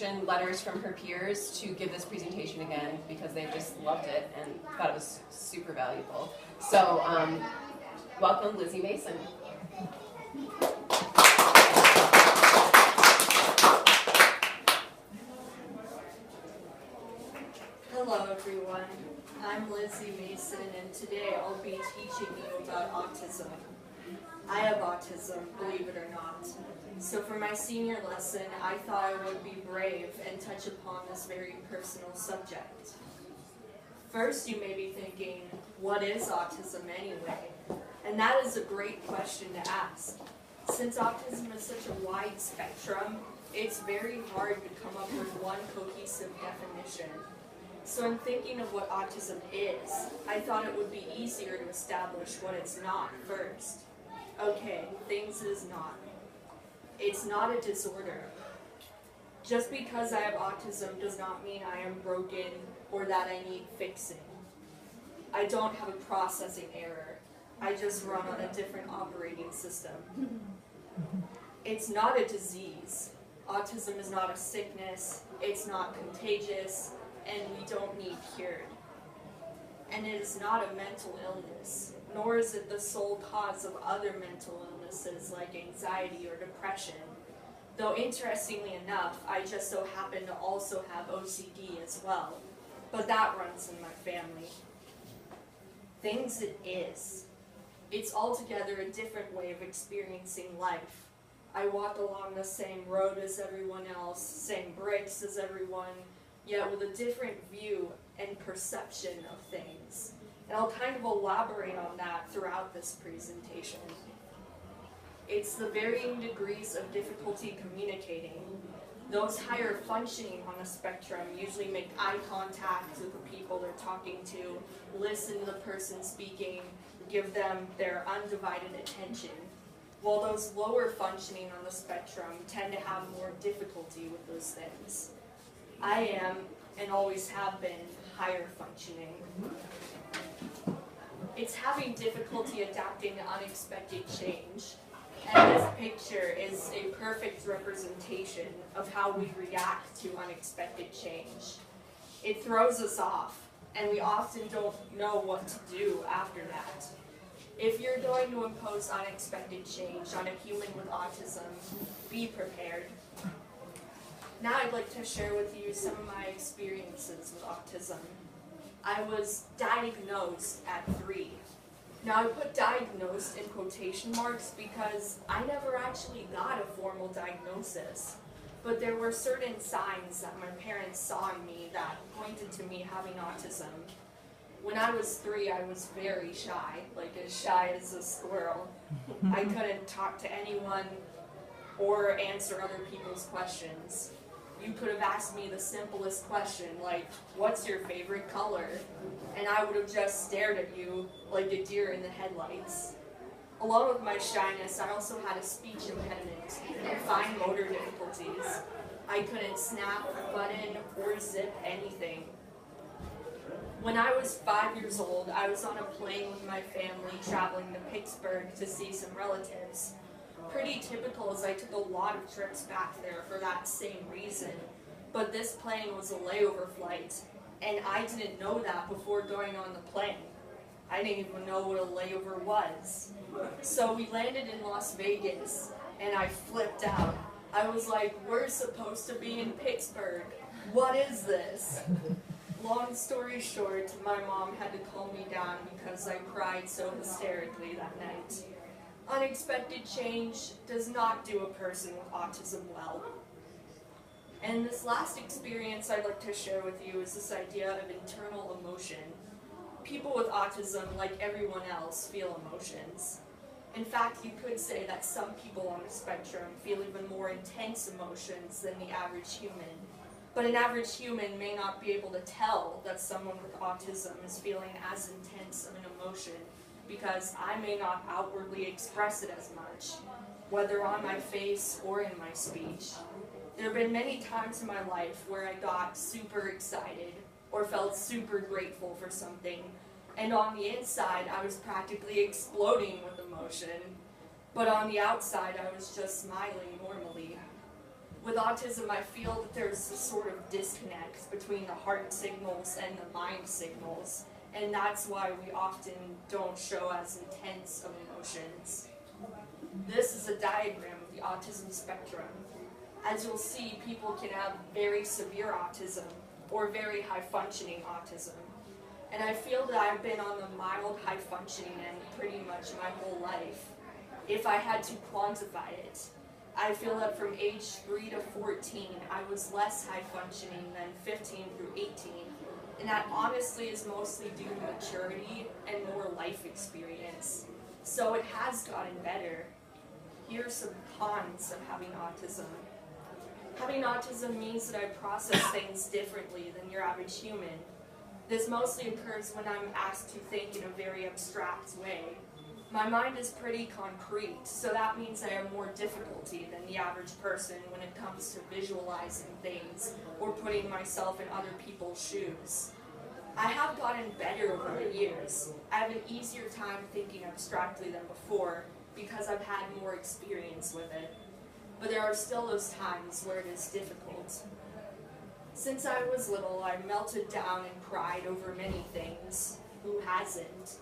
permission letters from her peers to give this presentation again because they just loved it and thought it was super valuable. So welcome Lizzy Mason. Hello everyone, I'm Lizzy Mason and today I'll be teaching you about autism. I have autism, believe it or not. So for my senior lesson, I thought I would be brave and touch upon this very personal subject. First, you may be thinking, what is autism anyway? And that is a great question to ask. Since autism is such a wide spectrum, it's very hard to come up with one cohesive definition. So in thinking of what autism is, I thought it would be easier to establish what it's not first. Okay, things is not. It's not a disorder. Just because I have autism does not mean I am broken or that I need fixing. I don't have a processing error. I just run on a different operating system. It's not a disease. Autism is not a sickness. It's not contagious, and we don't need cured. And it is not a mental illness, nor is it the sole cause of other mental illnesses like anxiety or depression. Though interestingly enough, I just so happen to also have OCD as well, but that runs in my family. Things it is. It's altogether a different way of experiencing life. I walk along the same road as everyone else, same bricks as everyone, yet with a different view and perception of things. And I'll kind of elaborate on that throughout this presentation. It's the varying degrees of difficulty communicating. Those higher functioning on the spectrum usually make eye contact with the people they're talking to, listen to the person speaking, give them their undivided attention, while those lower functioning on the spectrum tend to have more difficulty with those things. I am, and always have been, higher functioning. It's having difficulty adapting to unexpected change, and this picture is a perfect representation of how we react to unexpected change. It throws us off, and we often don't know what to do after that. If you're going to impose unexpected change on a human with autism, be prepared. Now I'd like to share with you some of my experiences with autism. I was diagnosed at 3. Now I put diagnosed in quotation marks because I never actually got a formal diagnosis. But there were certain signs that my parents saw in me that pointed to me having autism. When I was 3, I was very shy, like as shy as a squirrel. I couldn't talk to anyone or answer other people's questions. You could have asked me the simplest question, like, what's your favorite color? And I would have just stared at you like a deer in the headlights. Along with my shyness, I also had a speech impediment and fine motor difficulties. I couldn't snap a button or zip anything. When I was 5 years old, I was on a plane with my family traveling to Pittsburgh to see some relatives. Pretty typical, as I took a lot of trips back there for that same reason. But this plane was a layover flight, and I didn't know that before going on the plane. I didn't even know what a layover was. So we landed in Las Vegas, and I flipped out. I was like, we're supposed to be in Pittsburgh. What is this? Long story short, my mom had to calm me down because I cried so hysterically that night. Unexpected change does not do a person with autism well. And this last experience I'd like to share with you is this idea of internal emotion. People with autism, like everyone else, feel emotions. In fact, you could say that some people on the spectrum feel even more intense emotions than the average human. But an average human may not be able to tell that someone with autism is feeling as intense of an emotion because I may not outwardly express it as much, whether on my face or in my speech. There have been many times in my life where I got super excited or felt super grateful for something, and on the inside I was practically exploding with emotion, but on the outside I was just smiling normally. With autism, I feel that there's a sort of disconnect between the heart signals and the mind signals, and that's why we often don't show as intense of emotions. This is a diagram of the autism spectrum. As you'll see, people can have very severe autism or very high-functioning autism. And I feel that I've been on the mild high-functioning end pretty much my whole life. If I had to quantify it, I feel that from age 3 to 14, I was less high-functioning than 15 through 18. And that honestly is mostly due to maturity and more life experience. So it has gotten better. Here are some cons of having autism. Having autism means that I process things differently than your average human. This mostly occurs when I'm asked to think in a very abstract way. My mind is pretty concrete, so that means I have more difficulty than the average person when it comes to visualizing things or putting myself in other people's shoes. I have gotten better over the years. I have an easier time thinking abstractly than before because I've had more experience with it. But there are still those times where it is difficult. Since I was little, I melted down and cried over many things. Who hasn't?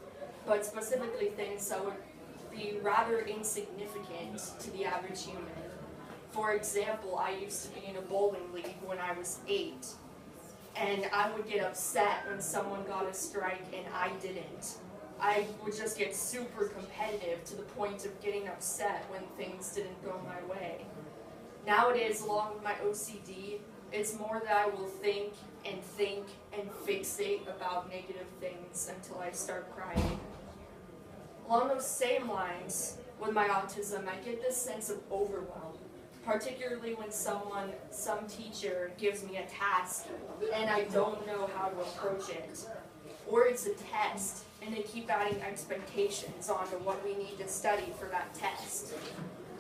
But specifically things that would be rather insignificant to the average human. For example, I used to be in a bowling league when I was 8, and I would get upset when someone got a strike and I didn't. I would just get super competitive to the point of getting upset when things didn't go my way. Nowadays, along with my OCD, it's more that I will think and fixate about negative things until I start crying. Along those same lines, with my autism, I get this sense of overwhelm, particularly when some teacher gives me a task and I don't know how to approach it. Or it's a test, and they keep adding expectations onto what we need to study for that test.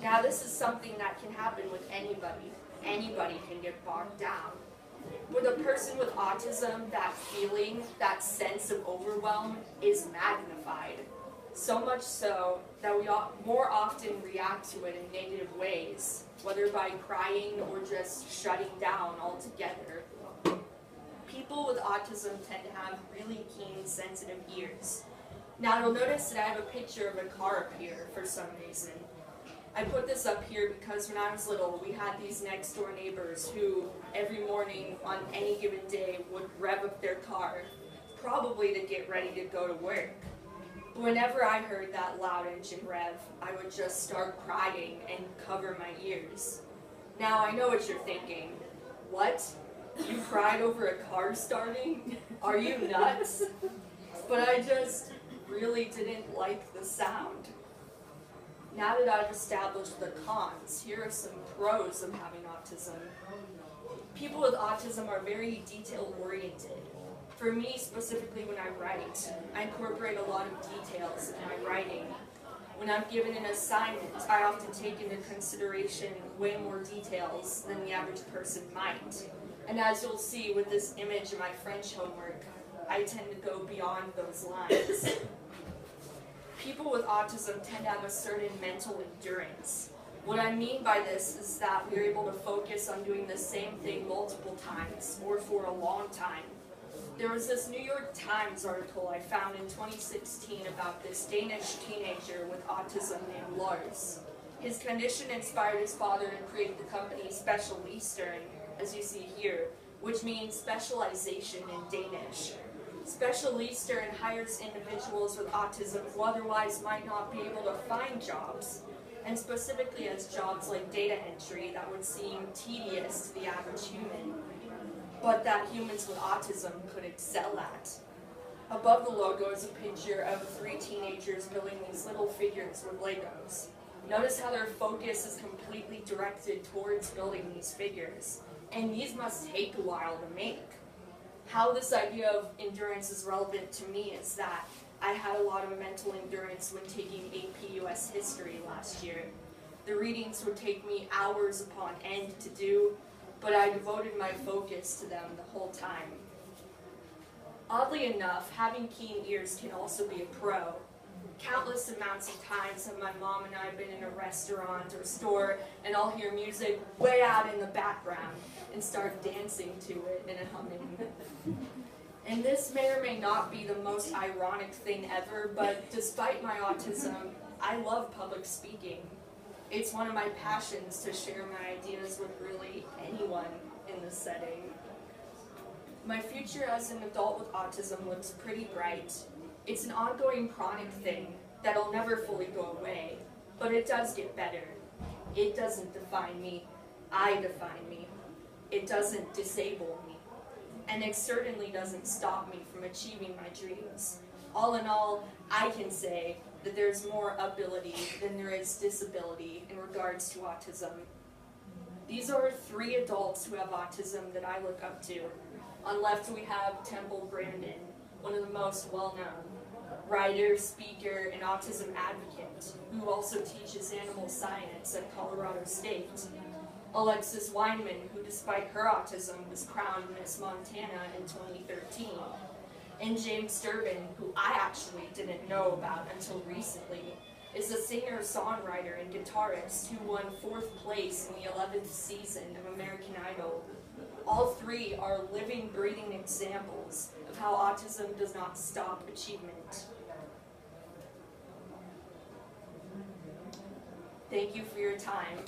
Now, this is something that can happen with anybody. Anybody can get bogged down. With a person with autism, that feeling, that sense of overwhelm is magnified. So much so that we more often react to it in negative ways, whether by crying or just shutting down altogether. People with autism tend to have really keen, sensitive ears. Now you'll notice that I have a picture of a car up here for some reason. I put this up here because when I was little, we had these next door neighbors who every morning on any given day would rev up their car, probably to get ready to go to work. But whenever I heard that loud engine rev, I would just start crying and cover my ears. Now I know what you're thinking. What? You cried over a car starting? Are you nuts? But I just really didn't like the sound. Now that I've established the cons, here are some pros of having autism. People with autism are very detail-oriented. For me, specifically when I write, I incorporate a lot of details in my writing. When I'm given an assignment, I often take into consideration way more details than the average person might. And as you'll see with this image of my French homework, I tend to go beyond those lines. People with autism tend to have a certain mental endurance. What I mean by this is that we're able to focus on doing the same thing multiple times or for a long time. There was this New York Times article I found in 2016 about this Danish teenager with autism named Lars. His condition inspired his father to create the company Special Eastern, as you see here, which means specialization in Danish. Special Eastern hires individuals with autism who otherwise might not be able to find jobs, and specifically as jobs like data entry that would seem tedious to the average human, but that humans with autism could excel at. Above the logo is a picture of 3 teenagers building these little figures with Legos. Notice how their focus is completely directed towards building these figures, and these must take a while to make. How this idea of endurance is relevant to me is that I had a lot of mental endurance when taking AP US History last year. The readings would take me hours upon end to do, but I devoted my focus to them the whole time. Oddly enough, having keen ears can also be a pro. Countless amounts of times have my mom and I been in a restaurant or store, and I'll hear music way out in the background and start dancing to it in a humming. And this may or may not be the most ironic thing ever, but despite my autism, I love public speaking. It's one of my passions to share my ideas with really anyone in this setting. My future as an adult with autism looks pretty bright. It's an ongoing chronic thing that'll never fully go away, but it does get better. It doesn't define me, I define me. It doesn't disable me. And it certainly doesn't stop me from achieving my dreams. All in all, I can say that there's more ability than there is disability in regards to autism. These are 3 adults who have autism that I look up to. On left we have Temple Brandon, one of the most well-known, writer, speaker, and autism advocate, who also teaches animal science at Colorado State. Alexis Weinman, who despite her autism was crowned Miss Montana in 2013. And James Durbin, who I actually didn't know about until recently, is a singer, songwriter, and guitarist who won 4th place in the 11th season of American Idol. All 3 are living, breathing examples of how autism does not stop achievement. Thank you for your time.